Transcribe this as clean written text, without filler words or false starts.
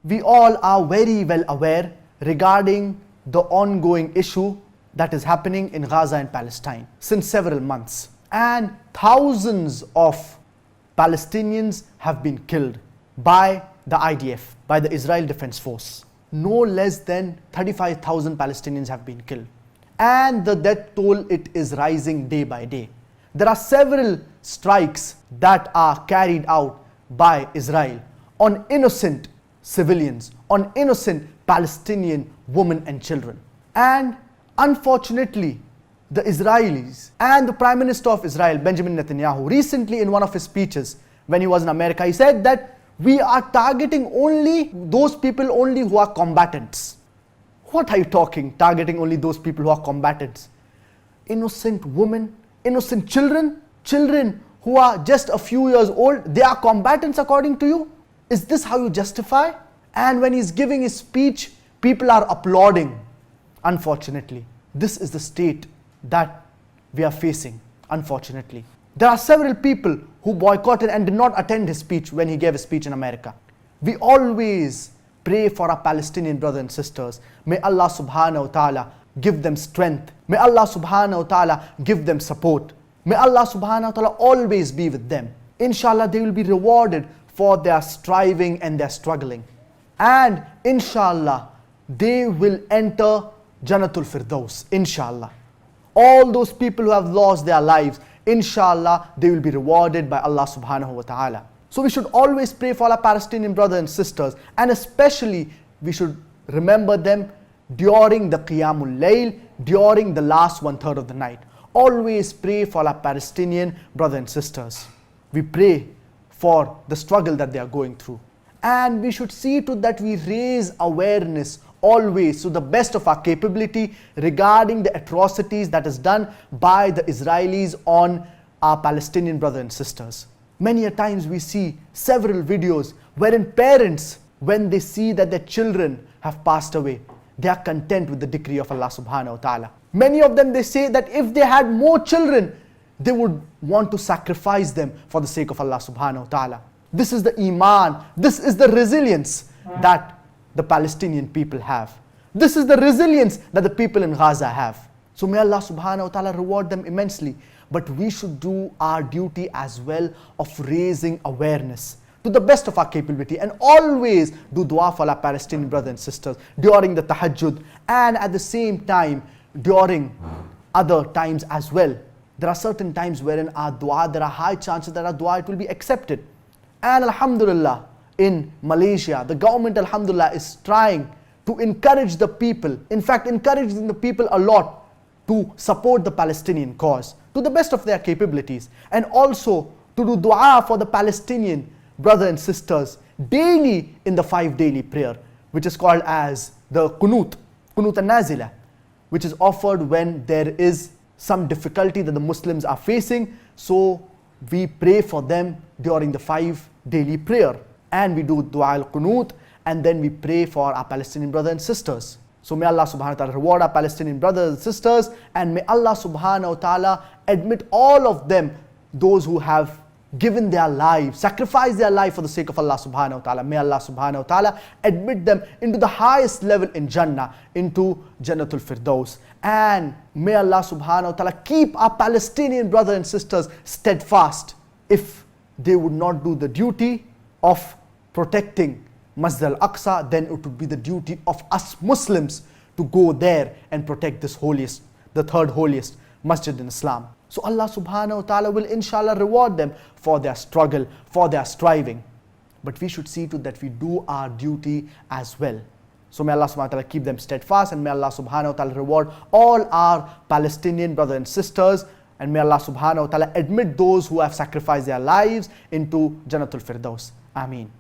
We all are very well aware regarding the ongoing issue that is happening in Gaza and Palestine since several months. And thousands of Palestinians have been killed by the IDF, by the Israel Defense Force. No less than 35,000 Palestinians have been killed. And the death toll, it is rising day by day. There are several strikes that are carried out by Israel on innocent civilians, on innocent Palestinian women and children. And unfortunately, the Israelis and the Prime Minister of Israel, Benjamin Netanyahu, recently in one of his speeches when he was in America, he said that we are targeting only those people only who are combatants. What are you talking? Targeting only those people who are combatants? Innocent women, innocent children, children who are just a few years old, they are combatants according to you? Is this how you justify? And when he's giving his speech, people are applauding. Unfortunately, this is the state that we are facing, unfortunately. There are several people who boycotted and did not attend his speech when he gave a speech in America. We always pray for our Palestinian brothers and sisters. May Allah subhanahu wa ta'ala give them strength. May Allah subhanahu wa ta'ala give them support. May Allah subhanahu wa ta'ala always be with them. Inshallah, they will be rewarded for their striving and their struggling. And inshallah, they will enter Jannatul Firdaus, inshallah. All those people who have lost their lives, inshallah, they will be rewarded by Allah subhanahu wa ta'ala. So we should always pray for our Palestinian brothers and sisters, and especially we should remember them during the Qiyamul Layl, during the last 1/3 of the night. Always pray for our Palestinian brothers and sisters. We pray for the struggle that they are going through. And we should see to that we raise awareness always to the best of our capability regarding the atrocities that is done by the Israelis on our Palestinian brothers and sisters. Many a times we see several videos wherein parents, when they see that their children have passed away, they are content with the decree of Allah subhanahu wa ta'ala. Many of them, they say that if they had more children, they would want to sacrifice them for the sake of Allah subhanahu wa ta'ala. This is the iman, this is the resilience that the Palestinian people have. This is the resilience that the people in Gaza have. So may Allah subhanahu wa ta'ala reward them immensely. But we should do our duty as well of raising awareness to the best of our capability, and always do dua for our Palestinian brothers and sisters during the tahajjud, and at the same time during other times as well. There are certain times wherein our dua, there are high chances that our dua, it will be accepted. And alhamdulillah, in Malaysia, the government, alhamdulillah, is trying to encourage the people, in fact encouraging the people a lot to support the Palestinian cause to the best of their capabilities, and also to do dua for the Palestinian brothers and sisters daily in the 5 daily prayer, which is called as the Qunut al-Nazila, which is offered when there is some difficulty that the Muslims are facing. So we pray for them during the 5 daily prayer, and we do dua al-Qunut, and then we pray for our Palestinian brothers and sisters. So may Allah subhanahu wa ta'ala reward our Palestinian brothers and sisters, and may Allah subhanahu wa ta'ala admit all of them, those who have given their lives, sacrificed their life for the sake of Allah subhanahu wa ta'ala. May Allah subhanahu wa ta'ala admit them into the highest level in Jannah, into Jannatul Firdaus. And may Allah subhanahu wa ta'ala keep our Palestinian brothers and sisters steadfast. If they would not do the duty of protecting Masjid al-Aqsa, then it would be the duty of us Muslims to go there and protect this holiest, the third holiest masjid in Islam. So Allah subhanahu wa ta'ala will inshallah reward them for their struggle, for their striving. But we should see to that we do our duty as well. So may Allah subhanahu wa ta'ala keep them steadfast, and may Allah subhanahu wa ta'ala reward all our Palestinian brothers and sisters, and may Allah subhanahu wa ta'ala admit those who have sacrificed their lives into Jannatul Firdaus. Ameen.